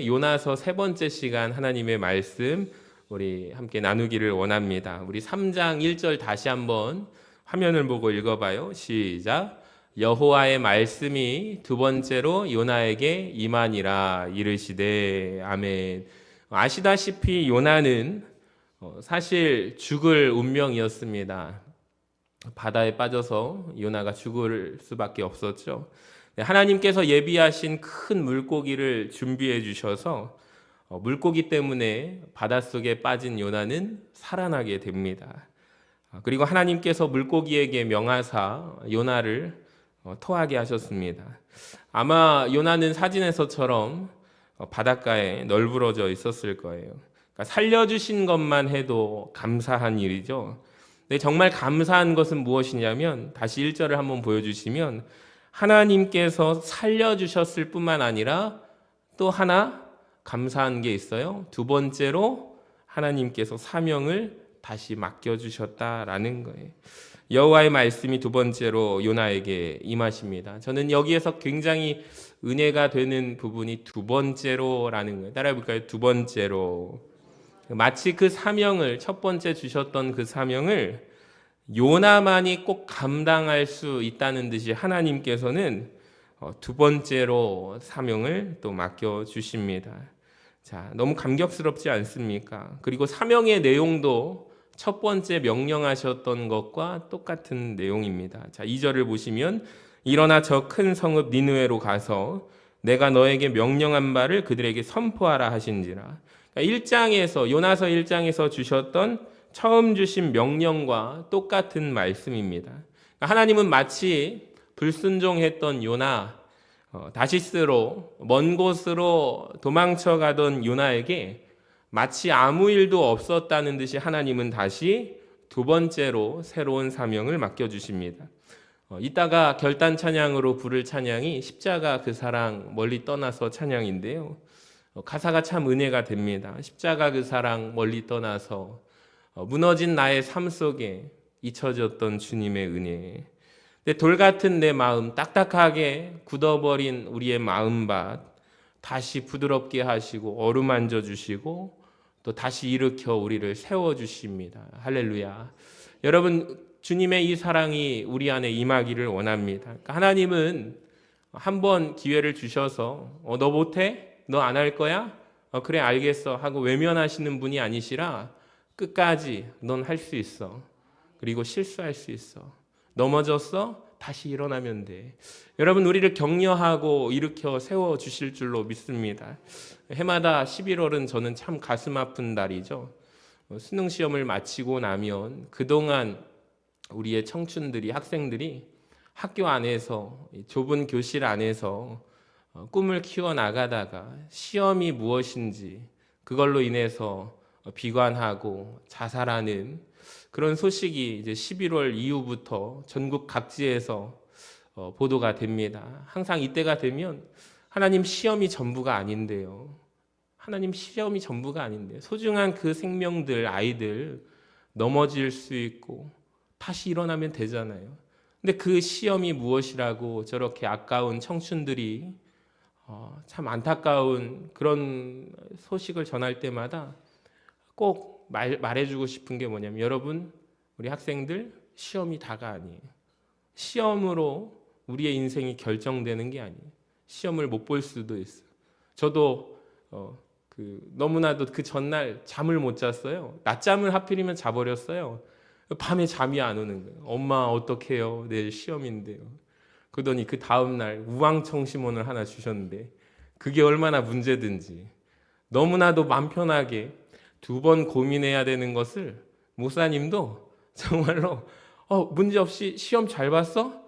요나서 세 번째 시간 하나님의 말씀 우리 함께 나누기를 원합니다. 우리 3장 1절 다시 한번 화면을 보고 읽어봐요. 시작. 여호와의 말씀이 두 번째로 요나에게 임하니라 이르시되. 아멘. 아시다시피 요나는 사실 죽을 운명이었습니다. 바다에 빠져서 요나가 죽을 수밖에 없었죠. 하나님께서 예비하신 큰 물고기를 준비해 주셔서 물고기 때문에 바닷속에 빠진 요나는 살아나게 됩니다. 그리고 하나님께서 물고기에게 명하사 요나를 토하게 하셨습니다. 아마 요나는 사진에서처럼 바닷가에 널브러져 있었을 거예요. 그러니까 살려주신 것만 해도 감사한 일이죠. 근데 정말 감사한 것은 무엇이냐면, 다시 1절을 한번 보여주시면, 하나님께서 살려주셨을 뿐만 아니라 또 하나 감사한 게 있어요. 두 번째로 하나님께서 사명을 다시 맡겨주셨다라는 거예요. 여호와의 말씀이 두 번째로 요나에게 임하십니다. 저는 여기에서 굉장히 은혜가 되는 부분이 두 번째로라는 거예요. 따라해 볼까요? 두 번째로. 마치 그 사명을, 첫 번째 주셨던 그 사명을 요나만이 꼭 감당할 수 있다는 듯이 하나님께서는 두 번째로 사명을 또 맡겨주십니다. 자, 너무 감격스럽지 않습니까? 그리고 사명의 내용도 첫 번째 명령하셨던 것과 똑같은 내용입니다. 자, 2절을 보시면, 일어나 저 큰 성읍 니느웨로 가서 내가 너에게 명령한 바를 그들에게 선포하라 하신지라. 그러니까 1장에서, 요나서 1장에서 주셨던 처음 주신 명령과 똑같은 말씀입니다. 하나님은 마치 불순종했던 요나, 다시스로 먼 곳으로 도망쳐 가던 요나에게 마치 아무 일도 없었다는 듯이 하나님은 다시 두 번째로 새로운 사명을 맡겨주십니다. 이따가 결단 찬양으로 부를 찬양이 십자가 그 사랑 멀리 떠나서 찬양인데요. 가사가 참 은혜가 됩니다. 십자가 그 사랑 멀리 떠나서 무너진 나의 삶 속에 잊혀졌던 주님의 은혜. 돌 같은 내 마음, 딱딱하게 굳어버린 우리의 마음밭 다시 부드럽게 하시고 어루만져 주시고 또 다시 일으켜 우리를 세워주십니다. 할렐루야. 여러분, 주님의 이 사랑이 우리 안에 임하기를 원합니다. 그러니까 하나님은 한번 기회를 주셔서 너 못해? 너 안 할 거야? 그래 알겠어 하고 외면하시는 분이 아니시라 끝까지 넌 할 수 있어. 그리고 실수할 수 있어. 넘어졌어? 다시 일어나면 돼. 여러분, 우리를 격려하고 일으켜 세워주실 줄로 믿습니다. 해마다 11월은 저는 참 가슴 아픈 달이죠. 수능 시험을 마치고 나면 그동안 우리의 청춘들이, 학생들이 학교 안에서, 좁은 교실 안에서 꿈을 키워나가다가 시험이 무엇인지 그걸로 인해서 비관하고 자살하는 그런 소식이 이제 11월 이후부터 전국 각지에서 보도가 됩니다. 항상 이때가 되면 하나님 시험이 전부가 아닌데요. 하나님 시험이 전부가 아닌데 소중한 그 생명들, 아이들 넘어질 수 있고 다시 일어나면 되잖아요. 근데 그 시험이 무엇이라고 저렇게 아까운 청춘들이 참 안타까운 그런 소식을 전할 때마다 꼭 말해주고 싶은 게 뭐냐면, 여러분, 우리 학생들 시험이 다가 아니에요. 시험으로 우리의 인생이 결정되는 게 아니에요. 시험을 못 볼 수도 있어요. 저도 너무나도 그 전날 잠을 못 잤어요. 낮잠을 하필이면 자버렸어요. 밤에 잠이 안 오는 거예요. 엄마 어떡해요? 내일 시험인데요. 그러더니 그 다음날 우왕청심원을 하나 주셨는데 그게 얼마나 문제든지 너무나도 맘 편하게 두 번 고민해야 되는 것을 목사님도 정말로 문제없이 시험 잘 봤어?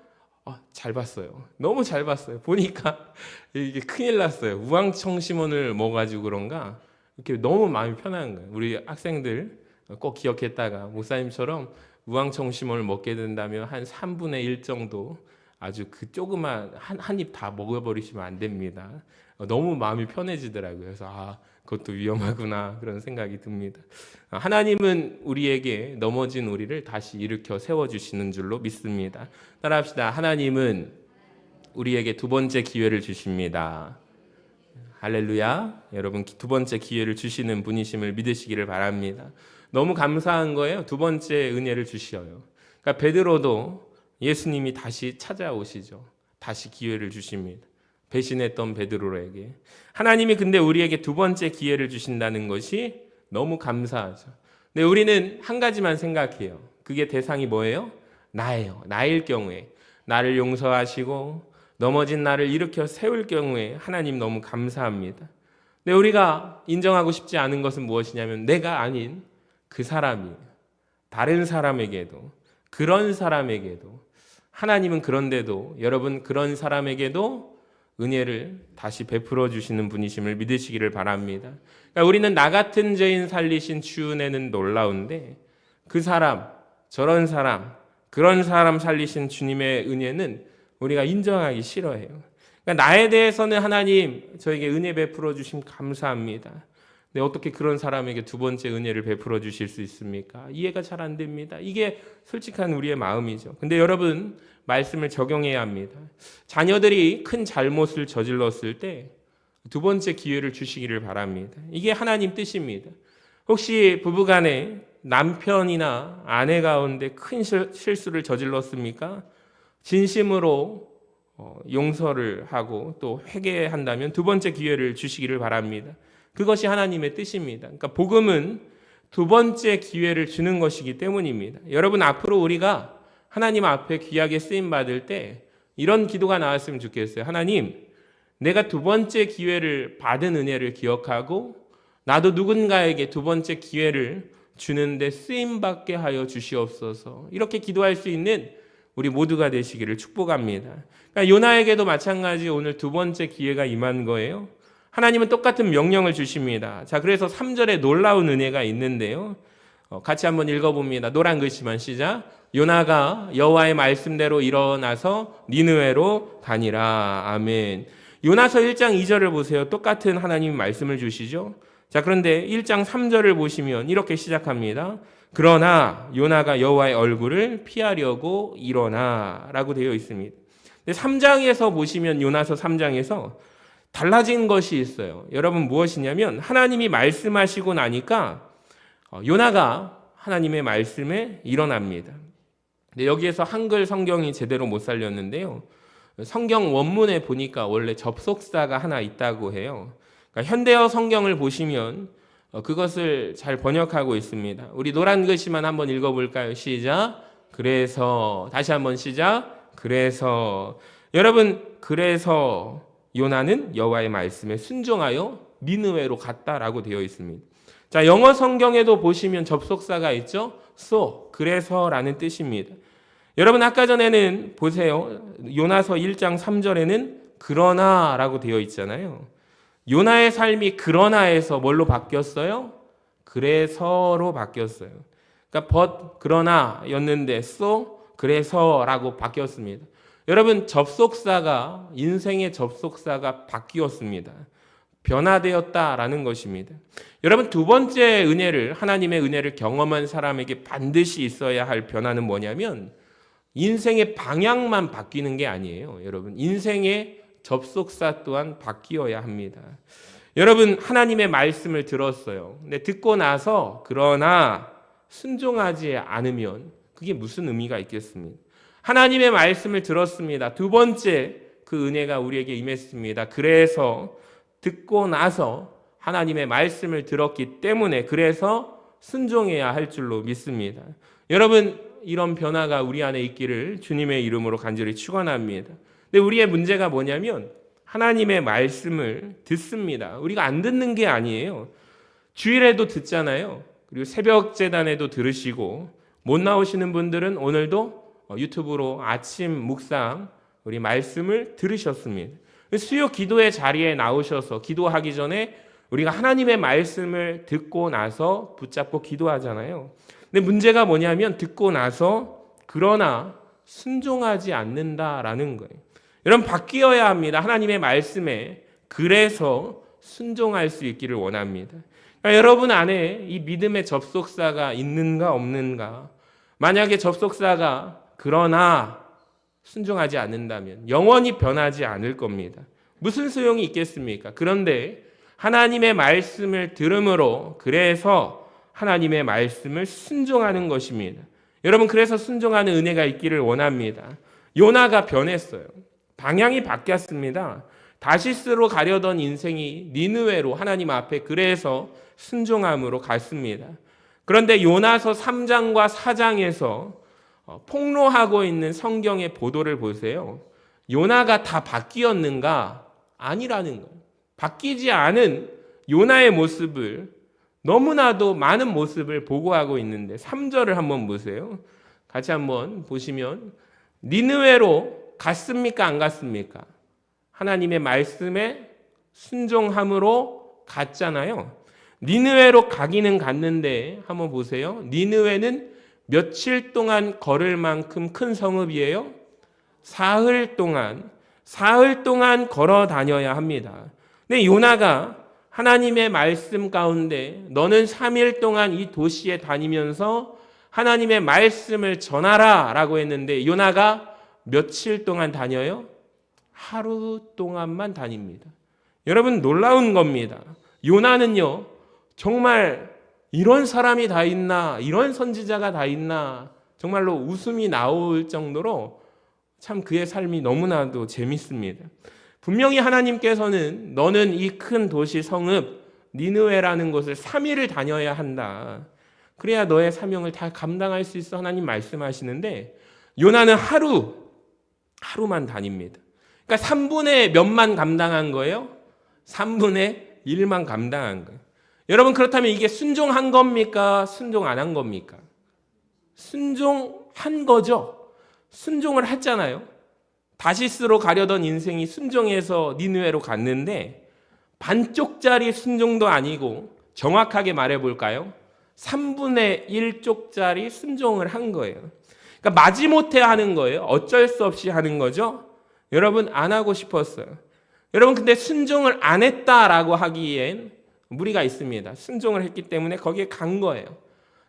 잘 봤어요. 너무 잘 봤어요. 보니까 이게 큰일 났어요. 우왕청심원을 먹어가지고 그런가 이렇게 너무 마음이 편한 거예요. 우리 학생들 꼭 기억했다가 목사님처럼 우왕청심원을 먹게 된다면 한 3분의 1 정도 아주 그 조그만 한 입 다 먹어버리시면 안 됩니다. 너무 마음이 편해지더라고요. 그래서 그것도 위험하구나 그런 생각이 듭니다. 하나님은 우리에게 넘어진 우리를 다시 일으켜 세워주시는 줄로 믿습니다. 따라합시다. 하나님은 우리에게 두 번째 기회를 주십니다. 할렐루야. 여러분 두 번째 기회를 주시는 분이심을 믿으시기를 바랍니다. 너무 감사한 거예요. 두 번째 은혜를 주셔요. 그러니까 베드로도 예수님이 다시 찾아오시죠. 다시 기회를 주십니다. 배신했던 베드로에게. 하나님이 근데 우리에게 두 번째 기회를 주신다는 것이 너무 감사하죠. 근데 우리는 한 가지만 생각해요. 그게 대상이 뭐예요? 나예요. 나일 경우에 나를 용서하시고 넘어진 나를 일으켜 세울 경우에 하나님 너무 감사합니다. 근데 우리가 인정하고 싶지 않은 것은 무엇이냐면 내가 아닌 그 사람이 다른 사람에게도 그런 사람에게도 하나님은 그런데도 여러분 그런 사람에게도 은혜를 다시 베풀어 주시는 분이심을 믿으시기를 바랍니다. 그러니까 우리는 나 같은 죄인 살리신 주 은혜는 놀라운데 그 사람, 저런 사람, 그런 사람 살리신 주님의 은혜는 우리가 인정하기 싫어해요. 그러니까 나에 대해서는 하나님 저에게 은혜 베풀어 주심 감사합니다. 근데 어떻게 그런 사람에게 두 번째 은혜를 베풀어 주실 수 있습니까? 이해가 잘 안 됩니다. 이게 솔직한 우리의 마음이죠. 근데 여러분 말씀을 적용해야 합니다. 자녀들이 큰 잘못을 저질렀을 때 두 번째 기회를 주시기를 바랍니다. 이게 하나님 뜻입니다. 혹시 부부간에 남편이나 아내 가운데 큰 실수를 저질렀습니까? 진심으로 용서를 하고 또 회개한다면 두 번째 기회를 주시기를 바랍니다. 그것이 하나님의 뜻입니다. 그러니까 복음은 두 번째 기회를 주는 것이기 때문입니다. 여러분 앞으로 우리가 하나님 앞에 귀하게 쓰임 받을 때 이런 기도가 나왔으면 좋겠어요. 하나님, 내가 두 번째 기회를 받은 은혜를 기억하고 나도 누군가에게 두 번째 기회를 주는데 쓰임 받게 하여 주시옵소서. 이렇게 기도할 수 있는 우리 모두가 되시기를 축복합니다. 그러니까 요나에게도 마찬가지 오늘 두 번째 기회가 임한 거예요. 하나님은 똑같은 명령을 주십니다. 자, 그래서 3절에 놀라운 은혜가 있는데요. 같이 한번 읽어봅니다. 노란 글씨만 시작. 요나가 여호와의 말씀대로 일어나서 니느웨로 가니라. 아멘. 요나서 1장 2절을 보세요. 똑같은 하나님 말씀을 주시죠. 자, 그런데 1장 3절을 보시면 이렇게 시작합니다. 그러나 요나가 여호와의 얼굴을 피하려고 일어나라고 되어 있습니다. 3장에서 보시면 요나서 3장에서 달라진 것이 있어요. 여러분 무엇이냐면 하나님이 말씀하시고 나니까 요나가 하나님의 말씀에 일어납니다. 근데 여기에서 한글 성경이 제대로 못 살렸는데요. 성경 원문에 보니까 원래 접속사가 하나 있다고 해요. 그러니까 현대어 성경을 보시면 그것을 잘 번역하고 있습니다. 우리 노란 글씨만 한번 읽어볼까요? 시작. 그래서 다시 한번 시작. 그래서 여러분 그래서 요나는 여호와의 말씀에 순종하여 니느웨로 갔다라고 되어 있습니다. 자, 영어 성경에도 보시면 접속사가 있죠. So, 그래서라는 뜻입니다. 여러분 아까 전에는 보세요. 요나서 1장 3절에는 그러나라고 되어 있잖아요. 요나의 삶이 그러나에서 뭘로 바뀌었어요? 그래서로 바뀌었어요. 그러니까 but 그러나였는데 so 그래서라고 바뀌었습니다. 여러분 접속사가 인생의 접속사가 바뀌었습니다. 변화되었다라는 것입니다. 여러분 두 번째 은혜를 하나님의 은혜를 경험한 사람에게 반드시 있어야 할 변화는 뭐냐면 인생의 방향만 바뀌는 게 아니에요. 여러분 인생의 접속사 또한 바뀌어야 합니다. 여러분 하나님의 말씀을 들었어요. 근데 듣고 나서 그러나 순종하지 않으면 그게 무슨 의미가 있겠습니까? 하나님의 말씀을 들었습니다. 두 번째 그 은혜가 우리에게 임했습니다. 그래서 듣고 나서 하나님의 말씀을 들었기 때문에 그래서 순종해야 할 줄로 믿습니다. 여러분 이런 변화가 우리 안에 있기를 주님의 이름으로 간절히 축원합니다. 근데 우리의 문제가 뭐냐면 하나님의 말씀을 듣습니다. 우리가 안 듣는 게 아니에요. 주일에도 듣잖아요. 그리고 새벽 제단에도 들으시고 못 나오시는 분들은 오늘도 유튜브로 아침 묵상 우리 말씀을 들으셨습니다. 수요 기도의 자리에 나오셔서 기도하기 전에 우리가 하나님의 말씀을 듣고 나서 붙잡고 기도하잖아요. 근데 문제가 뭐냐면 듣고 나서 그러나 순종하지 않는다라는 거예요. 여러분 바뀌어야 합니다. 하나님의 말씀에 그래서 순종할 수 있기를 원합니다. 그러니까 여러분 안에 이 믿음의 접속사가 있는가 없는가. 만약에 접속사가 그러나 순종하지 않는다면 영원히 변하지 않을 겁니다. 무슨 소용이 있겠습니까? 그런데 하나님의 말씀을 들음으로 그래서 하나님의 말씀을 순종하는 것입니다. 여러분, 그래서 순종하는 은혜가 있기를 원합니다. 요나가 변했어요. 방향이 바뀌었습니다. 다시스로 가려던 인생이 니느웨로 하나님 앞에 그래서 순종함으로 갔습니다. 그런데 요나서 3장과 4장에서 폭로하고 있는 성경의 보도를 보세요. 요나가 다 바뀌었는가? 아니라는 거예요. 바뀌지 않은 요나의 모습을 너무나도 많은 모습을 보고하고 있는데 3절을 한번 보세요. 같이 한번 보시면 니느웨로 갔습니까? 안 갔습니까? 하나님의 말씀에 순종함으로 갔잖아요. 니느웨로 가기는 갔는데 한번 보세요. 니느웨는 며칠 동안 걸을 만큼 큰 성읍이에요? 사흘 동안 걸어 다녀야 합니다. 근데 요나가 하나님의 말씀 가운데 너는 3일 동안 이 도시에 다니면서 하나님의 말씀을 전하라 라고 했는데 요나가 며칠 동안 다녀요? 하루 동안만 다닙니다. 여러분, 놀라운 겁니다. 요나는요, 정말 이런 사람이 다 있나, 이런 선지자가 다 있나, 정말로 웃음이 나올 정도로 참 그의 삶이 너무나도 재밌습니다. 분명히 하나님께서는 너는 이 큰 도시 성읍 니느웨라는 곳을 3일을 다녀야 한다. 그래야 너의 사명을 다 감당할 수 있어. 하나님 말씀하시는데 요나는 하루만 다닙니다. 그러니까 3분의 몇만 감당한 거예요? 3분의 1만 감당한 거예요. 여러분, 그렇다면 이게 순종한 겁니까? 순종 안 한 겁니까? 순종한 거죠. 순종을 했잖아요. 다시스로 가려던 인생이 순종해서 니느웨로 갔는데 반쪽짜리 순종도 아니고 정확하게 말해볼까요? 3분의 1쪽짜리 순종을 한 거예요. 그러니까 마지못해 하는 거예요. 어쩔 수 없이 하는 거죠. 여러분, 안 하고 싶었어요. 여러분, 근데 순종을 안 했다라고 하기엔 무리가 있습니다. 순종을 했기 때문에 거기에 간 거예요.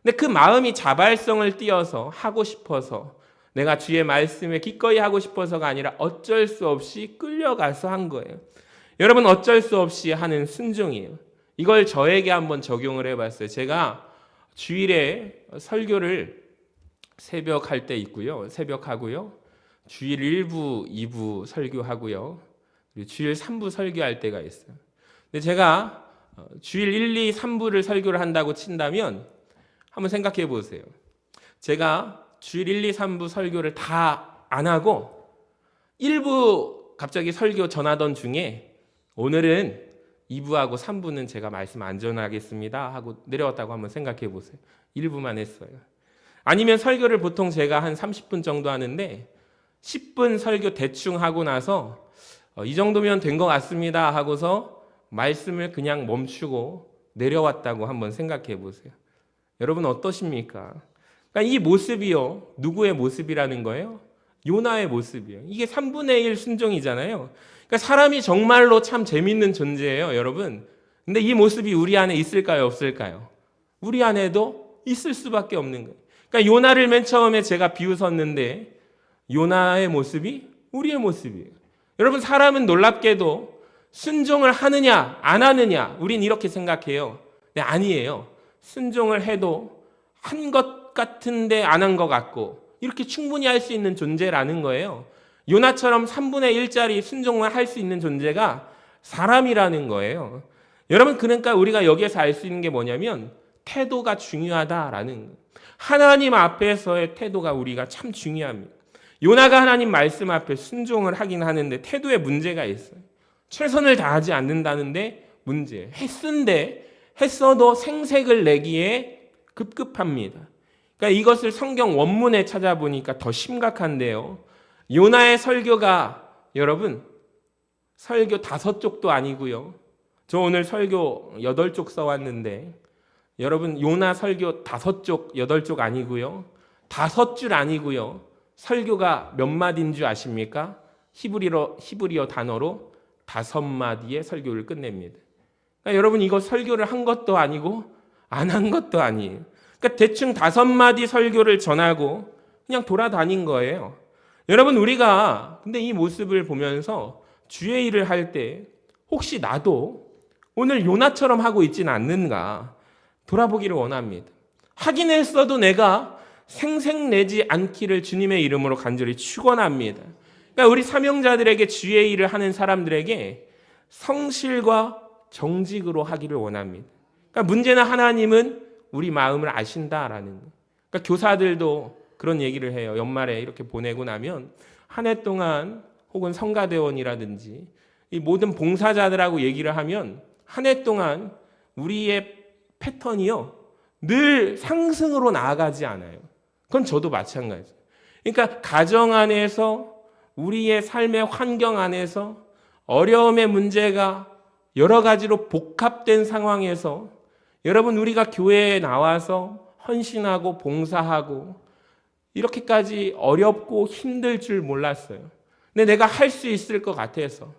근데 그 마음이 자발성을 띄어서 하고 싶어서 내가 주의 말씀에 기꺼이 하고 싶어서가 아니라 어쩔 수 없이 끌려가서 한 거예요. 여러분, 어쩔 수 없이 하는 순종이에요. 이걸 저에게 한번 적용을 해봤어요. 제가 주일에 설교를 새벽 할 때 있고요. 새벽 하고요. 주일 1부, 2부 설교하고요. 그리고 주일 3부 설교할 때가 있어요. 근데 제가 주일 1, 2, 3부를 설교를 한다고 친다면 한번 생각해 보세요. 제가 주일 1, 2, 3부 설교를 다 안 하고 1부 갑자기 설교 전하던 중에 오늘은 2부하고 3부는 제가 말씀 안 전하겠습니다 하고 내려왔다고 한번 생각해 보세요. 1부만 했어요. 아니면 설교를 보통 제가 한 30분 정도 하는데 10분 설교 대충 하고 나서 이 정도면 된 것 같습니다 하고서 말씀을 그냥 멈추고 내려왔다고 한번 생각해 보세요. 여러분, 어떠십니까? 그러니까 이 모습이요, 누구의 모습이라는 거예요? 요나의 모습이에요. 이게 3분의 1 순종이잖아요. 그러니까 사람이 정말로 참 재밌는 존재예요, 여러분. 근데 이 모습이 우리 안에 있을까요, 없을까요? 우리 안에도 있을 수밖에 없는 거예요. 그러니까 요나를 맨 처음에 제가 비웃었는데 요나의 모습이 우리의 모습이에요. 여러분, 사람은 놀랍게도 순종을 하느냐 안 하느냐 우린 이렇게 생각해요. 근데 아니에요. 순종을 해도 한 것 같은데 안 한 것 같고 이렇게 충분히 할 수 있는 존재라는 거예요. 요나처럼 3분의 1짜리 순종을 할 수 있는 존재가 사람이라는 거예요. 여러분, 그러니까 우리가 여기에서 알 수 있는 게 뭐냐면 태도가 중요하다라는 거예요. 하나님 앞에서의 태도가 우리가 참 중요합니다. 요나가 하나님 말씀 앞에 순종을 하긴 하는데 태도에 문제가 있어요. 최선을 다하지 않는다는데 문제예요. 했어도 생색을 내기에 급급합니다. 그러니까 이것을 성경 원문에 찾아보니까 더 심각한데요. 요나의 설교가 여러분 설교 5쪽도 아니고요. 저 오늘 설교 8쪽 써왔는데 여러분, 요나 설교 5쪽, 8쪽 아니고요. 5줄 아니고요. 설교가 몇 마디인 줄 아십니까? 히브리어 단어로 5마디의 설교를 끝냅니다. 그러니까 여러분, 이거 설교를 한 것도 아니고 안 한 것도 아니에요. 그러니까 대충 5마디 설교를 전하고 그냥 돌아다닌 거예요. 여러분, 우리가 근데 이 모습을 보면서 주의 일을 할 때 혹시 나도 오늘 요나처럼 하고 있지는 않는가 돌아보기를 원합니다. 하긴 했어도 내가 생색내지 않기를 주님의 이름으로 간절히 축원합니다. 그러니까 우리 사명자들에게 주의 일을 하는 사람들에게 성실과 정직으로 하기를 원합니다. 그러니까 문제는 하나님은 우리 마음을 아신다라는 거예요. 그러니까 교사들도 그런 얘기를 해요. 연말에 이렇게 보내고 나면 한 해 동안 혹은 성가대원이라든지 이 모든 봉사자들하고 얘기를 하면 한 해 동안 우리의 패턴이요 늘 상승으로 나아가지 않아요. 그건 저도 마찬가지예요. 그러니까 가정 안에서 우리의 삶의 환경 안에서 어려움의 문제가 여러 가지로 복합된 상황에서 여러분 우리가 교회에 나와서 헌신하고 봉사하고 이렇게까지 어렵고 힘들 줄 몰랐어요. 근데 내가 할 수 있을 것 같아서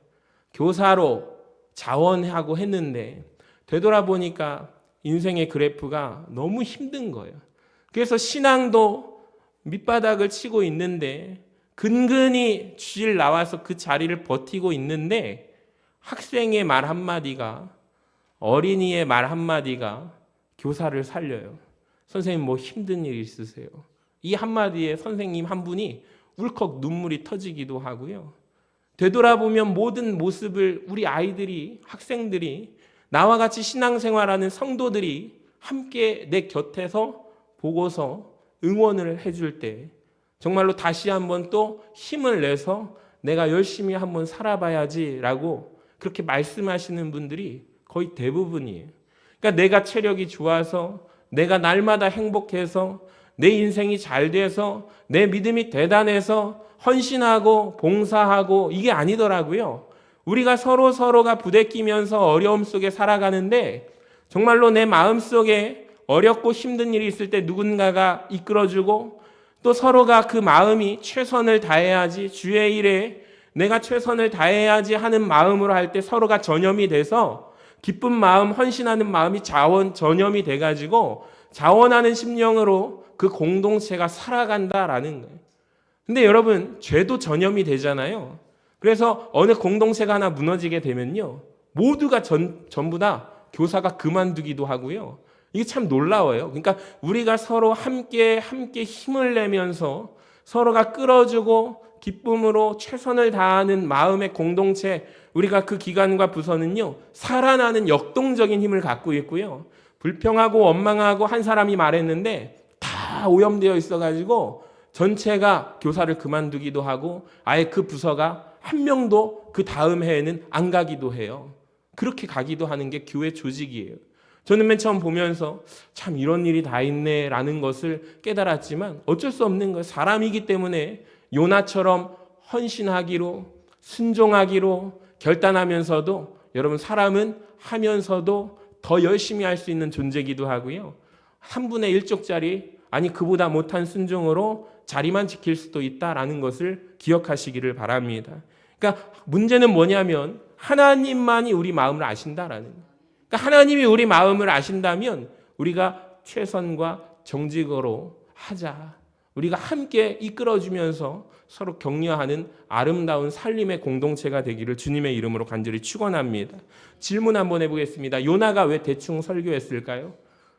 교사로 자원하고 했는데 되돌아보니까 인생의 그래프가 너무 힘든 거예요. 그래서 신앙도 밑바닥을 치고 있는데 근근히 주일 나와서 그 자리를 버티고 있는데 학생의 말 한마디가 어린이의 말 한마디가 교사를 살려요. 선생님 뭐 힘든 일 있으세요? 이 한마디에 선생님 한 분이 울컥 눈물이 터지기도 하고요. 되돌아보면 모든 모습을 우리 아이들이 학생들이 나와 같이 신앙생활하는 성도들이 함께 내 곁에서 보고서 응원을 해줄 때 정말로 다시 한번 또 힘을 내서 내가 열심히 한번 살아봐야지라고 그렇게 말씀하시는 분들이 거의 대부분이에요. 그러니까 내가 체력이 좋아서 내가 날마다 행복해서 내 인생이 잘 돼서 내 믿음이 대단해서 헌신하고 봉사하고 이게 아니더라고요. 우리가 서로가 부대끼면서 어려움 속에 살아가는데 정말로 내 마음속에 어렵고 힘든 일이 있을 때 누군가가 이끌어주고 또 서로가 그 마음이 최선을 다해야지 주의 일에 내가 최선을 다해야지 하는 마음으로 할 때 서로가 전염이 돼서 기쁜 마음, 헌신하는 마음이 전염이 돼가지고 자원하는 심령으로 그 공동체가 살아간다라는 거예요. 근데 여러분 죄도 전염이 되잖아요. 그래서 어느 공동체가 하나 무너지게 되면요 모두가 전부 다 교사가 그만두기도 하고요. 이게 참 놀라워요. 그러니까 우리가 서로 함께 힘을 내면서 서로가 끌어주고 기쁨으로 최선을 다하는 마음의 공동체, 우리가 그 기관과 부서는요 살아나는 역동적인 힘을 갖고 있고요. 불평하고 원망하고 한 사람이 말했는데 다 오염되어 있어가지고 전체가 교사를 그만두기도 하고 아예 그 부서가 한 명도 그 다음 해에는 안 가기도 해요. 그렇게 가기도 하는 게 교회 조직이에요. 저는 맨 처음 보면서 참 이런 일이 다 있네 라는 것을 깨달았지만 어쩔 수 없는 거예요. 사람이기 때문에 요나처럼 헌신하기로 순종하기로 결단하면서도 여러분 사람은 하면서도 더 열심히 할 수 있는 존재이기도 하고요. 3분의 1쪽짜리 아니 그보다 못한 순종으로 자리만 지킬 수도 있다라는 것을 기억하시기를 바랍니다. 그러니까 문제는 뭐냐면 하나님만이 우리 마음을 아신다라는 거예요. 그러니까 하나님이 우리 마음을 아신다면 우리가 최선과 정직으로 하자. 우리가 함께 이끌어주면서 서로 격려하는 아름다운 살림의 공동체가 되기를 주님의 이름으로 간절히 축원합니다. 질문 한번 해보겠습니다. 요나가 왜 대충 설교했을까요?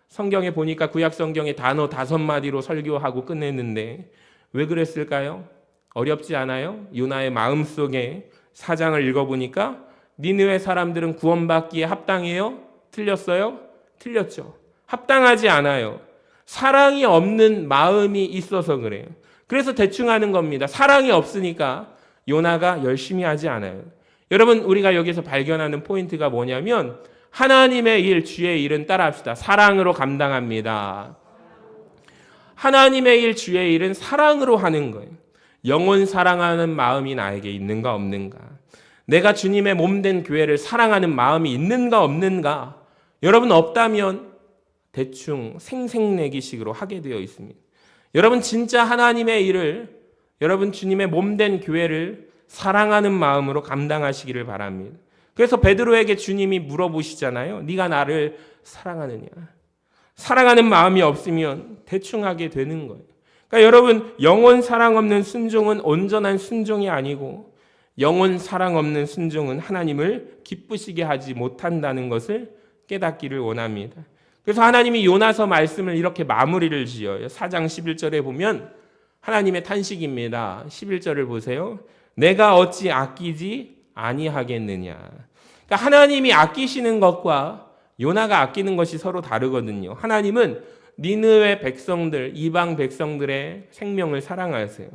성경에 보니까 구약 성경에 단어 5마디로 설교하고 끝냈는데 왜 그랬을까요? 어렵지 않아요? 요나의 마음속에 4장을 읽어보니까 니느웨 사람들은 구원받기에 합당해요? 틀렸어요? 틀렸죠. 합당하지 않아요. 사랑이 없는 마음이 있어서 그래요. 그래서 대충 하는 겁니다. 사랑이 없으니까 요나가 열심히 하지 않아요. 여러분 우리가 여기서 발견하는 포인트가 뭐냐면 하나님의 일, 주의 일은 따라합시다. 사랑으로 감당합니다. 하나님의 일, 주의 일은 사랑으로 하는 거예요. 영혼 사랑하는 마음이 나에게 있는가 없는가? 내가 주님의 몸된 교회를 사랑하는 마음이 있는가 없는가? 여러분 없다면 대충 생색내기식으로 하게 되어 있습니다. 여러분 진짜 하나님의 일을 여러분 주님의 몸된 교회를 사랑하는 마음으로 감당하시기를 바랍니다. 그래서 베드로에게 주님이 물어보시잖아요. 네가 나를 사랑하느냐? 사랑하는 마음이 없으면 대충 하게 되는 거예요. 그러니까 여러분 영원 사랑 없는 순종은 온전한 순종이 아니고 영혼 사랑 없는 순종은 하나님을 기쁘시게 하지 못한다는 것을 깨닫기를 원합니다. 그래서 하나님이 요나서 말씀을 이렇게 마무리를 지어요. 4장 11절에 보면 하나님의 탄식입니다. 11절을 보세요. 내가 어찌 아끼지 아니하겠느냐. 그러니까 하나님이 아끼시는 것과 요나가 아끼는 것이 서로 다르거든요. 하나님은 니느웨 백성들, 이방 백성들의 생명을 사랑하세요.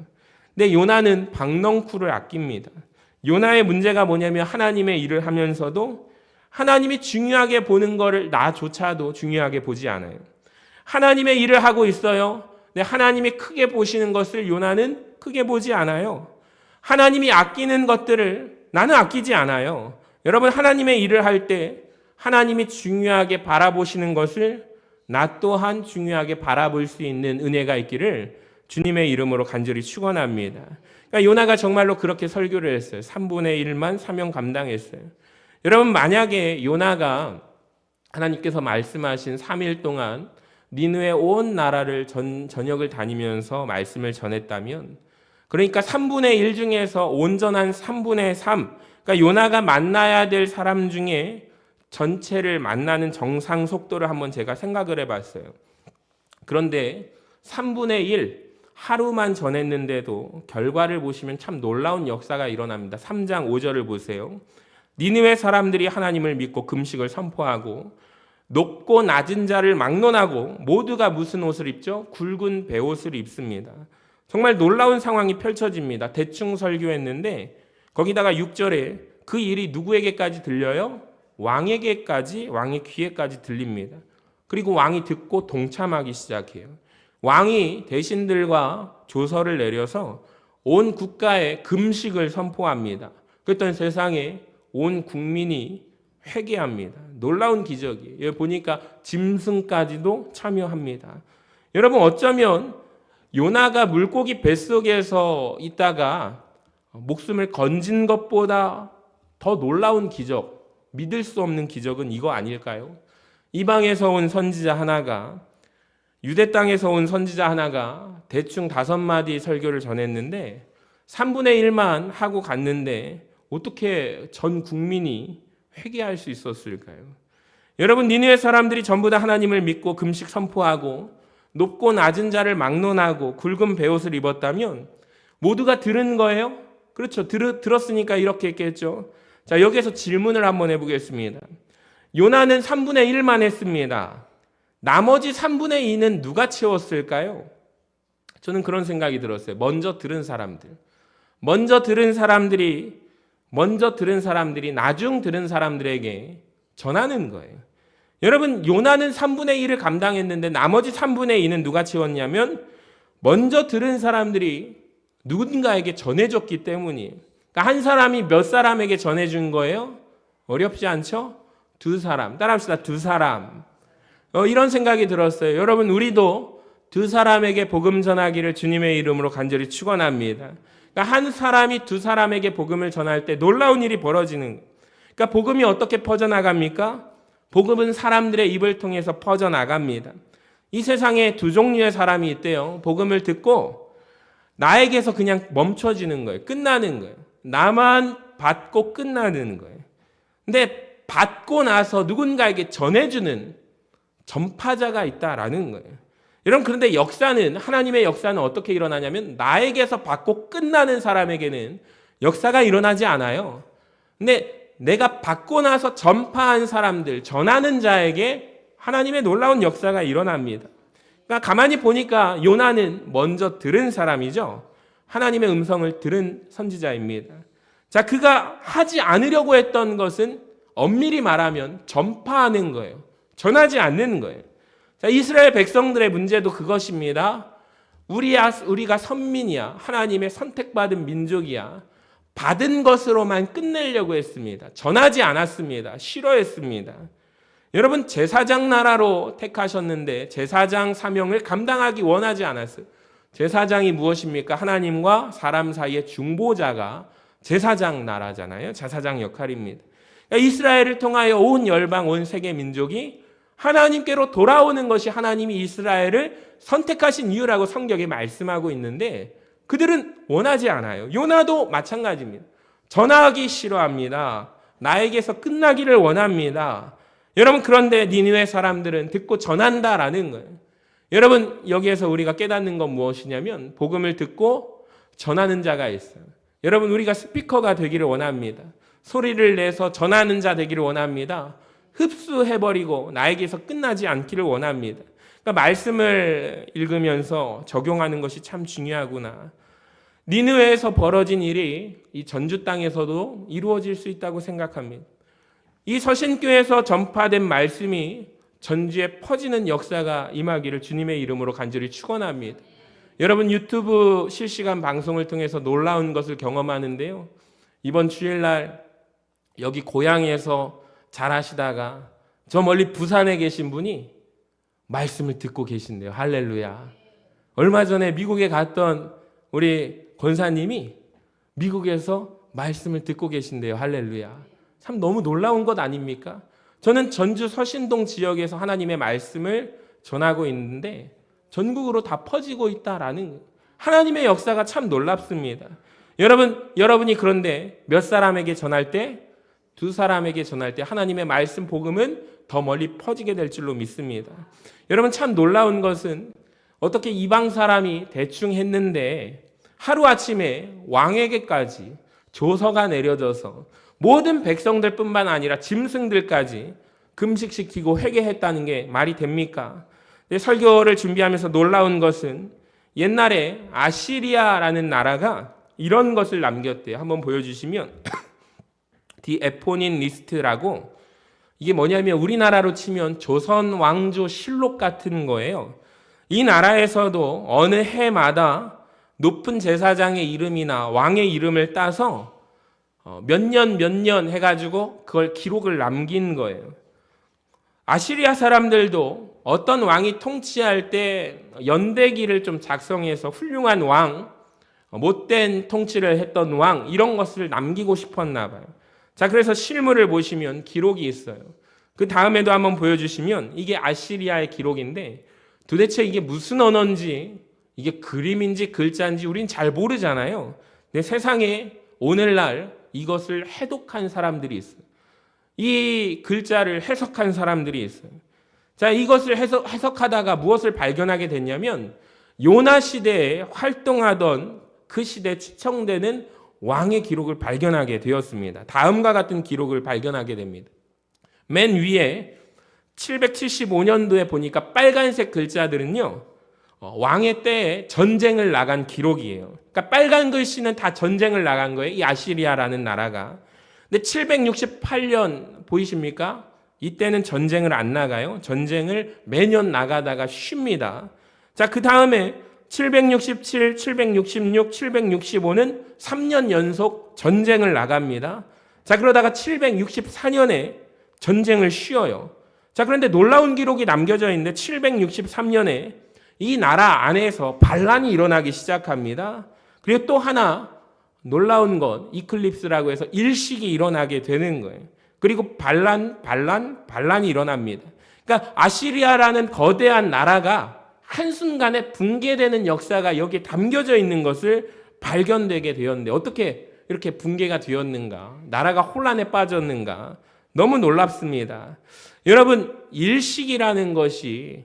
근데 요나는 박넝쿨을 아낍니다. 요나의 문제가 뭐냐면 하나님의 일을 하면서도 하나님이 중요하게 보는 거를 나조차도 중요하게 보지 않아요. 하나님의 일을 하고 있어요. 근데 하나님이 크게 보시는 것을 요나는 크게 보지 않아요. 하나님이 아끼는 것들을 나는 아끼지 않아요. 여러분, 하나님의 일을 할 때 하나님이 중요하게 바라보시는 것을 나 또한 중요하게 바라볼 수 있는 은혜가 있기를 주님의 이름으로 간절히 축원합니다. 그러니까 요나가 정말로 그렇게 설교를 했어요. 3분의 1만 사명 감당했어요. 여러분, 만약에 요나가 하나님께서 말씀하신 3일 동안 니느웨 온 나라를 전역을 다니면서 말씀을 전했다면, 그러니까 3분의 1 중에서 온전한 3분의 3, 그러니까 요나가 만나야 될 사람 중에 전체를 만나는 정상 속도를 한번 제가 생각을 해봤어요. 그런데 3분의 1, 하루만 전했는데도 결과를 보시면 참 놀라운 역사가 일어납니다. 3장 5절을 보세요. 니느웨 사람들이 하나님을 믿고 금식을 선포하고 높고 낮은 자를 막론하고 모두가 무슨 옷을 입죠? 굵은 베옷을 입습니다. 정말 놀라운 상황이 펼쳐집니다. 대충 설교했는데 거기다가 6절에 그 일이 누구에게까지 들려요? 왕에게까지, 왕의 귀에까지 들립니다. 그리고 왕이 듣고 동참하기 시작해요. 왕이 대신들과 조서를 내려서 온 국가에 금식을 선포합니다. 그랬더니 세상에 온 국민이 회개합니다. 놀라운 기적이에요. 여기 보니까 짐승까지도 참여합니다. 여러분, 어쩌면 요나가 물고기 뱃속에서 있다가 목숨을 건진 것보다 더 놀라운 기적, 믿을 수 없는 기적은 이거 아닐까요? 이방에서 온 선지자 하나가, 유대 땅에서 온 선지자 하나가 대충 5마디 설교를 전했는데 3분의 1만 하고 갔는데 어떻게 전 국민이 회개할 수 있었을까요? 여러분, 니느웨 사람들이 전부 다 하나님을 믿고 금식 선포하고 높고 낮은 자를 막론하고 굵은 베옷을 입었다면 모두가 들은 거예요? 그렇죠. 들었으니까 이렇게 했겠죠. 자, 여기에서 질문을 한번 해보겠습니다. 요나는 3분의 1만 했습니다. 나머지 3분의 2는 누가 채웠을까요? 저는 그런 생각이 들었어요. 먼저 들은 사람들이 나중 들은 사람들에게 전하는 거예요. 여러분, 요나는 3분의 1을 감당했는데 나머지 3분의 2는 누가 채웠냐면 먼저 들은 사람들이 누군가에게 전해줬기 때문이에요. 그러니까 한 사람이 몇 사람에게 전해준 거예요? 어렵지 않죠? 2사람. 따라합시다. 2사람. 이런 생각이 들었어요. 여러분, 우리도 2사람에게 복음 전하기를 주님의 이름으로 간절히 축원합니다. 그러니까 한 사람이 2사람에게 복음을 전할 때 놀라운 일이 벌어지는 거예요. 그러니까 복음이 어떻게 퍼져나갑니까? 복음은 사람들의 입을 통해서 퍼져나갑니다. 이 세상에 2 종류의 사람이 있대요. 복음을 듣고 나에게서 그냥 멈춰지는 거예요. 끝나는 거예요. 나만 받고 끝나는 거예요. 근데 받고 나서 누군가에게 전해주는 전파자가 있다라는 거예요. 여러분, 그런데 하나님의 역사는 어떻게 일어나냐면 나에게서 받고 끝나는 사람에게는 역사가 일어나지 않아요. 근데 내가 받고 나서 전파한 사람들, 전하는 자에게 하나님의 놀라운 역사가 일어납니다. 그러니까 가만히 보니까 요나는 먼저 들은 사람이죠. 하나님의 음성을 들은 선지자입니다. 자, 그가 하지 않으려고 했던 것은 엄밀히 말하면 전파하는 거예요. 전하지 않는 거예요. 자, 이스라엘 백성들의 문제도 그것입니다. 우리가 선민이야. 하나님의 선택받은 민족이야. 받은 것으로만 끝내려고 했습니다. 전하지 않았습니다. 싫어했습니다. 여러분, 제사장 나라로 택하셨는데 제사장 사명을 감당하기 원하지 않았어요. 제사장이 무엇입니까? 하나님과 사람 사이의 중보자가 제사장 나라잖아요. 제사장 역할입니다. 그러니까 이스라엘을 통하여 온 열방, 온 세계 민족이 하나님께로 돌아오는 것이 하나님이 이스라엘을 선택하신 이유라고 성경에 말씀하고 있는데 그들은 원하지 않아요. 요나도 마찬가지입니다. 전하기 싫어합니다. 나에게서 끝나기를 원합니다. 여러분, 그런데 니느웨 사람들은 듣고 전한다라는 거예요. 여러분, 여기에서 우리가 깨닫는 건 무엇이냐면 복음을 듣고 전하는 자가 있어요. 여러분, 우리가 스피커가 되기를 원합니다. 소리를 내서 전하는 자 되기를 원합니다. 흡수해버리고 나에게서 끝나지 않기를 원합니다. 그러니까 말씀을 읽으면서 적용하는 것이 참 중요하구나. 니느웨에서 벌어진 일이 이 전주 땅에서도 이루어질 수 있다고 생각합니다. 이 서신교에서 전파된 말씀이 전주에 퍼지는 역사가 임하기를 주님의 이름으로 간절히 축원합니다. 여러분, 유튜브 실시간 방송을 통해서 놀라운 것을 경험하는데요. 이번 주일날 여기 고향에서 잘하시다가 저 멀리 부산에 계신 분이 말씀을 듣고 계신대요. 할렐루야. 얼마 전에 미국에 갔던 우리 권사님이 미국에서 말씀을 듣고 계신대요. 할렐루야. 참 너무 놀라운 것 아닙니까? 저는 전주 서신동 지역에서 하나님의 말씀을 전하고 있는데 전국으로 다 퍼지고 있다라는 하나님의 역사가 참 놀랍습니다. 여러분이 그런데 몇 사람에게 전할 때, 두 사람에게 전할 때 하나님의 말씀 복음은 더 멀리 퍼지게 될 줄로 믿습니다. 여러분, 참 놀라운 것은 어떻게 이방 사람이 대충 했는데 하루아침에 왕에게까지 조서가 내려져서 모든 백성들뿐만 아니라 짐승들까지 금식시키고 회개했다는 게 말이 됩니까? 설교를 준비하면서 놀라운 것은 옛날에 아시리아라는 나라가 이런 것을 남겼대요. 한번 보여주시면 디 에포닌 리스트라고, 이게 뭐냐면 우리나라로 치면 조선 왕조 실록 같은 거예요. 이 나라에서도 어느 해마다 높은 제사장의 이름이나 왕의 이름을 따서 몇 년 해가지고 그걸 기록을 남긴 거예요. 아시리아 사람들도 어떤 왕이 통치할 때 연대기를 좀 작성해서 훌륭한 왕, 못된 통치를 했던 왕, 이런 것을 남기고 싶었나 봐요. 자, 그래서 실물을 보시면 기록이 있어요. 그 다음에도 한번 보여주시면 이게 아시리아의 기록인데 도대체 이게 무슨 언어인지, 이게 그림인지 글자인지 우린 잘 모르잖아요. 근데 세상에 오늘날 이것을 해독한 사람들이 있어요. 이 글자를 해석한 사람들이 있어요. 자, 이것을 해석하다가 무엇을 발견하게 됐냐면 요나 시대에 활동하던 그 시대에 추정되는 왕의 기록을 발견하게 되었습니다. 다음과 같은 기록을 발견하게 됩니다. 맨 위에 775년도에 보니까 빨간색 글자들은요, 왕의 때에 전쟁을 나간 기록이에요. 그러니까 빨간 글씨는 다 전쟁을 나간 거예요. 이 아시리아라는 나라가. 근데 768년 보이십니까? 이때는 전쟁을 안 나가요. 전쟁을 매년 나가다가 쉽니다. 자, 그 다음에 767, 766, 765는 3년 연속 전쟁을 나갑니다. 자, 그러다가 764년에 전쟁을 쉬어요. 자, 그런데 놀라운 기록이 남겨져 있는데 763년에 이 나라 안에서 반란이 일어나기 시작합니다. 그리고 또 하나 놀라운 것, 이클립스라고 해서 일식이 일어나게 되는 거예요. 그리고 반란이 일어납니다. 그러니까 아시리아라는 거대한 나라가 한순간에 붕괴되는 역사가 여기에 담겨져 있는 것을 발견되게 되었는데 어떻게 이렇게 붕괴가 되었는가? 나라가 혼란에 빠졌는가? 너무 놀랍습니다. 여러분, 일식이라는 것이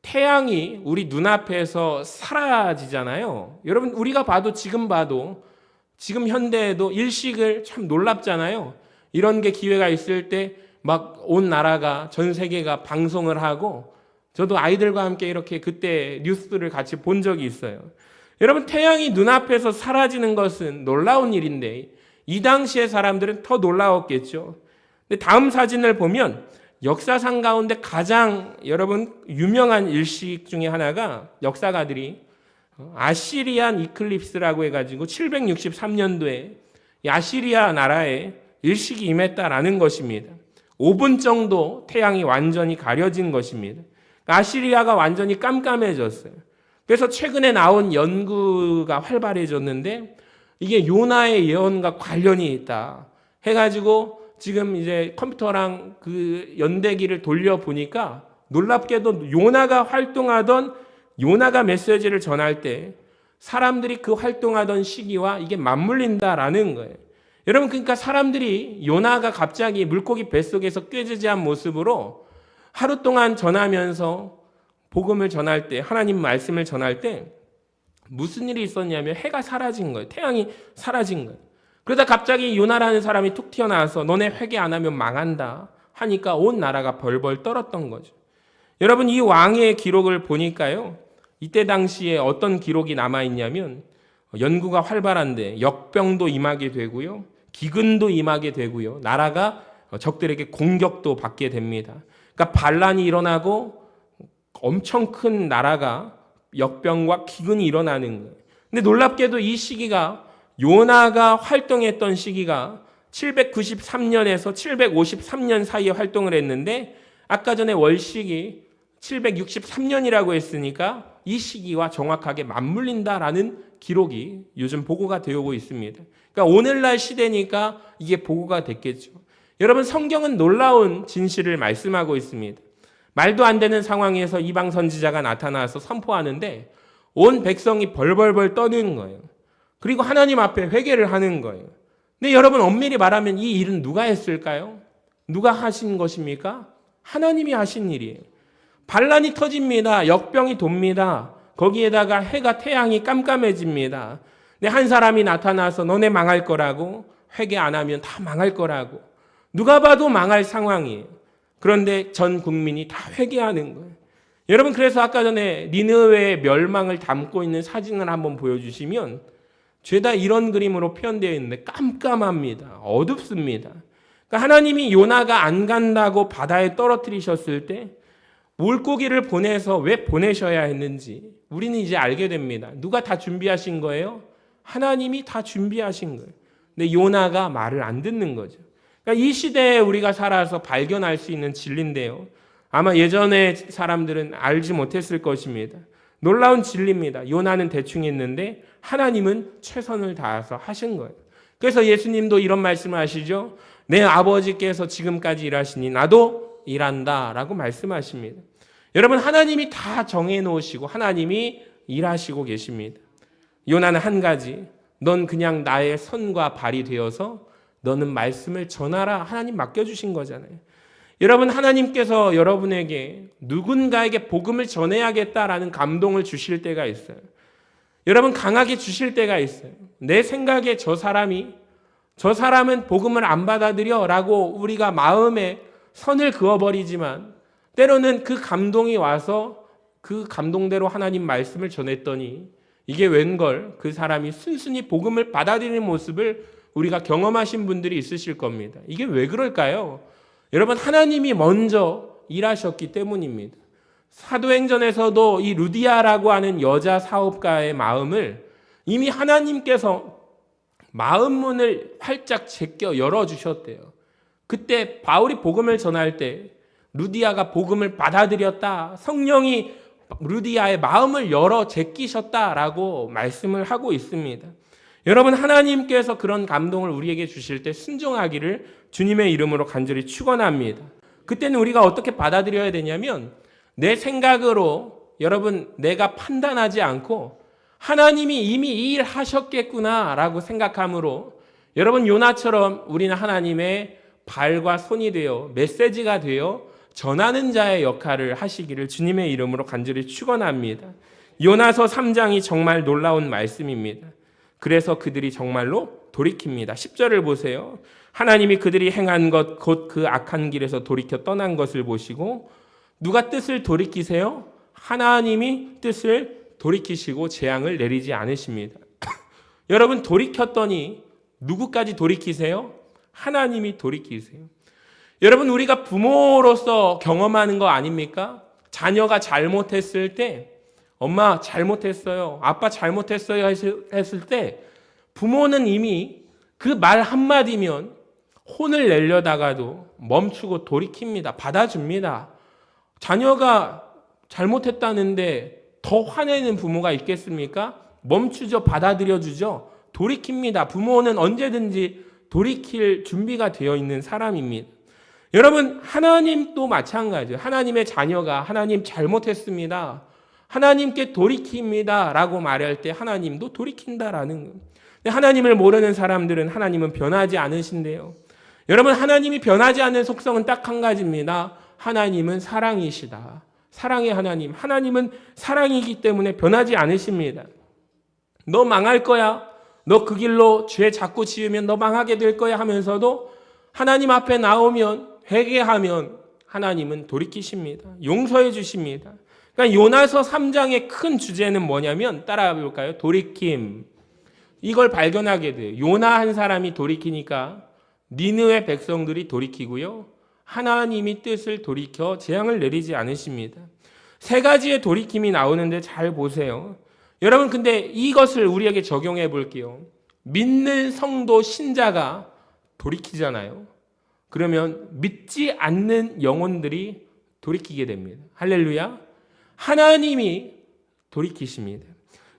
태양이 우리 눈앞에서 사라지잖아요. 여러분, 우리가 지금 현대에도 일식을 참 놀랍잖아요. 이런 게 기회가 있을 때 막 온 나라가, 전 세계가 방송을 하고, 저도 아이들과 함께 이렇게 그때 뉴스를 같이 본 적이 있어요. 여러분, 태양이 눈앞에서 사라지는 것은 놀라운 일인데 이 당시의 사람들은 더 놀라웠겠죠. 근데 다음 사진을 보면 역사상 가운데 가장 여러분 유명한 일식 중에 하나가 역사가들이 아시리안 이클립스라고 해가지고 763년도에 아시리아 나라에 일식이 임했다라는 것입니다. 5분 정도 태양이 완전히 가려진 것입니다. 아시리아가 완전히 깜깜해졌어요. 그래서 최근에 나온 연구가 활발해졌는데 이게 요나의 예언과 관련이 있다 해가지고 지금 이제 컴퓨터랑 그 연대기를 돌려보니까 놀랍게도 요나가 메시지를 전할 때 사람들이 그 활동하던 시기와 이게 맞물린다라는 거예요. 여러분, 그러니까 사람들이 요나가 갑자기 물고기 뱃속에서 꾀지지한 모습으로 하루 동안 전하면서 복음을 전할 때, 하나님 말씀을 전할 때 무슨 일이 있었냐면 해가 사라진 거예요. 태양이 사라진 거예요. 그러다 갑자기 요나라는 사람이 툭 튀어나와서 너네 회개 안 하면 망한다 하니까 온 나라가 벌벌 떨었던 거죠. 여러분, 이 왕의 기록을 보니까요, 이때 당시에 어떤 기록이 남아있냐면 연구가 활발한데 역병도 임하게 되고요, 기근도 임하게 되고요, 나라가 적들에게 공격도 받게 됩니다. 그러니까 반란이 일어나고 엄청 큰 나라가 역병과 기근이 일어나는 거예요. 근데 놀랍게도 이 시기가 요나가 활동했던 시기가 793년에서 753년 사이에 활동을 했는데 아까 전에 월식이 763년이라고 했으니까 이 시기와 정확하게 맞물린다라는 기록이 요즘 보고가 되고 있습니다. 그러니까 오늘날 시대니까 이게 보고가 됐겠죠. 여러분, 성경은 놀라운 진실을 말씀하고 있습니다. 말도 안 되는 상황에서 이방 선지자가 나타나서 선포하는데 온 백성이 벌벌벌 떠는 거예요. 그리고 하나님 앞에 회개를 하는 거예요. 근데 여러분, 엄밀히 말하면 이 일은 누가 했을까요? 누가 하신 것입니까? 하나님이 하신 일이에요. 반란이 터집니다. 역병이 돕니다. 거기에다가 해가 태양이 깜깜해집니다. 근데 한 사람이 나타나서 너네 망할 거라고, 회개 안 하면 다 망할 거라고, 누가 봐도 망할 상황이에요. 그런데 전 국민이 다 회개하는 거예요. 여러분, 그래서 아까 전에 니느웨의 멸망을 담고 있는 사진을 한번 보여주시면 죄다 이런 그림으로 표현되어 있는데 깜깜합니다. 어둡습니다. 그러니까 하나님이 요나가 안 간다고 바다에 떨어뜨리셨을 때 물고기를 보내서 왜 보내셔야 했는지 우리는 이제 알게 됩니다. 누가 다 준비하신 거예요? 하나님이 다 준비하신 거예요. 근데 요나가 말을 안 듣는 거죠. 그러니까 이 시대에 우리가 살아서 발견할 수 있는 진리인데요, 아마 예전에 사람들은 알지 못했을 것입니다. 놀라운 진리입니다. 요나는 대충 했는데 하나님은 최선을 다해서 하신 거예요. 그래서 예수님도 이런 말씀을 하시죠. 내 아버지께서 지금까지 일하시니 나도 일한다 라고 말씀하십니다. 여러분, 하나님이 다 정해놓으시고 하나님이 일하시고 계십니다. 요나는 한 가지, 넌 그냥 나의 손과 발이 되어서 너는 말씀을 전하라, 하나님 맡겨주신 거잖아요. 여러분, 하나님께서 여러분에게 누군가에게 복음을 전해야겠다라는 감동을 주실 때가 있어요. 여러분, 강하게 주실 때가 있어요. 내 생각에 저 사람은 복음을 안 받아들여 라고 우리가 마음에 선을 그어버리지만 때로는 그 감동이 와서 그 감동대로 하나님 말씀을 전했더니 이게 웬걸 그 사람이 순순히 복음을 받아들이는 모습을 우리가 경험하신 분들이 있으실 겁니다. 이게 왜 그럴까요? 여러분, 하나님이 먼저 일하셨기 때문입니다. 사도행전에서도 이 루디아라고 하는 여자 사업가의 마음을 이미 하나님께서 마음 문을 활짝 제껴 열어주셨대요. 그때 바울이 복음을 전할 때 루디아가 복음을 받아들였다, 성령이 루디아의 마음을 열어 제끼셨다라고 말씀을 하고 있습니다. 여러분, 하나님께서 그런 감동을 우리에게 주실 때 순종하기를 주님의 이름으로 간절히 축원합니다. 그때는 우리가 어떻게 받아들여야 되냐면 내 생각으로 여러분 내가 판단하지 않고 하나님이 이미 이 일 하셨겠구나라고 생각함으로 여러분, 요나처럼 우리는 하나님의 발과 손이 되어 메시지가 되어 전하는 자의 역할을 하시기를 주님의 이름으로 간절히 축원합니다. 요나서 3장이 정말 놀라운 말씀입니다. 그래서 그들이 정말로 돌이킵니다. 10절을 보세요. 하나님이 그들이 행한 것 곧 그 악한 길에서 돌이켜 떠난 것을 보시고 누가 뜻을 돌이키세요? 하나님이 뜻을 돌이키시고 재앙을 내리지 않으십니다. 여러분, 돌이켰더니 누구까지 돌이키세요? 하나님이 돌이키세요. 여러분, 우리가 부모로서 경험하는 거 아닙니까? 자녀가 잘못했을 때 엄마 잘못했어요, 아빠 잘못했어요 했을 때 부모는 이미 그 말 한마디면 혼을 내려다가도 멈추고 돌이킵니다. 받아줍니다. 자녀가 잘못했다는데 더 화내는 부모가 있겠습니까? 멈추죠. 받아들여주죠. 돌이킵니다. 부모는 언제든지 돌이킬 준비가 되어 있는 사람입니다. 여러분, 하나님도 마찬가지예요. 하나님의 자녀가 하나님 잘못했습니다, 하나님께 돌이킵니다 라고 말할 때 하나님도 돌이킨다라는 거예요. 근데 하나님을 모르는 사람들은 하나님은 변하지 않으신대요. 여러분, 하나님이 변하지 않는 속성은 딱 한 가지입니다. 하나님은 사랑이시다. 사랑의 하나님. 하나님은 사랑이기 때문에 변하지 않으십니다. 너 망할 거야. 너 그 길로 죄 자꾸 지으면 너 망하게 될 거야 하면서도 하나님 앞에 나오면, 회개하면 하나님은 돌이키십니다. 용서해 주십니다. 그러니까 요나서 3장의 큰 주제는 뭐냐면, 따라가 볼까요? 돌이킴. 이걸 발견하게 돼요. 요나 한 사람이 돌이키니까 니느웨 백성들이 돌이키고요. 하나님이 뜻을 돌이켜 재앙을 내리지 않으십니다. 세 가지의 돌이킴이 나오는데 잘 보세요. 여러분, 근데 이것을 우리에게 적용해 볼게요. 믿는 성도 신자가 돌이키잖아요. 그러면 믿지 않는 영혼들이 돌이키게 됩니다. 할렐루야. 하나님이 돌이키십니다.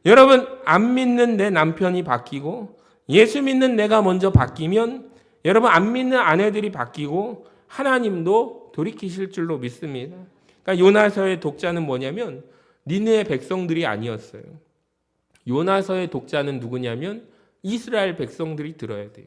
여러분, 안 믿는 내 남편이 바뀌고 예수 믿는 내가 먼저 바뀌면 여러분, 안 믿는 아내들이 바뀌고 하나님도 돌이키실 줄로 믿습니다. 그러니까 요나서의 독자는 뭐냐면 니느웨 백성들이 아니었어요. 요나서의 독자는 누구냐면 이스라엘 백성들이 들어야 돼요.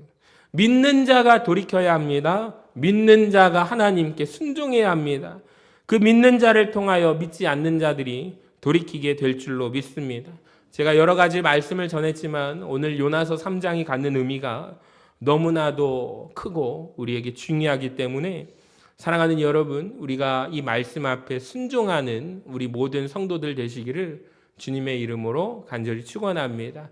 믿는 자가 돌이켜야 합니다. 믿는 자가 하나님께 순종해야 합니다. 그 믿는 자를 통하여 믿지 않는 자들이 돌이키게 될 줄로 믿습니다. 제가 여러 가지 말씀을 전했지만 오늘 요나서 3장이 갖는 의미가 너무나도 크고 우리에게 중요하기 때문에 사랑하는 여러분, 우리가 이 말씀 앞에 순종하는 우리 모든 성도들 되시기를 주님의 이름으로 간절히 축원합니다.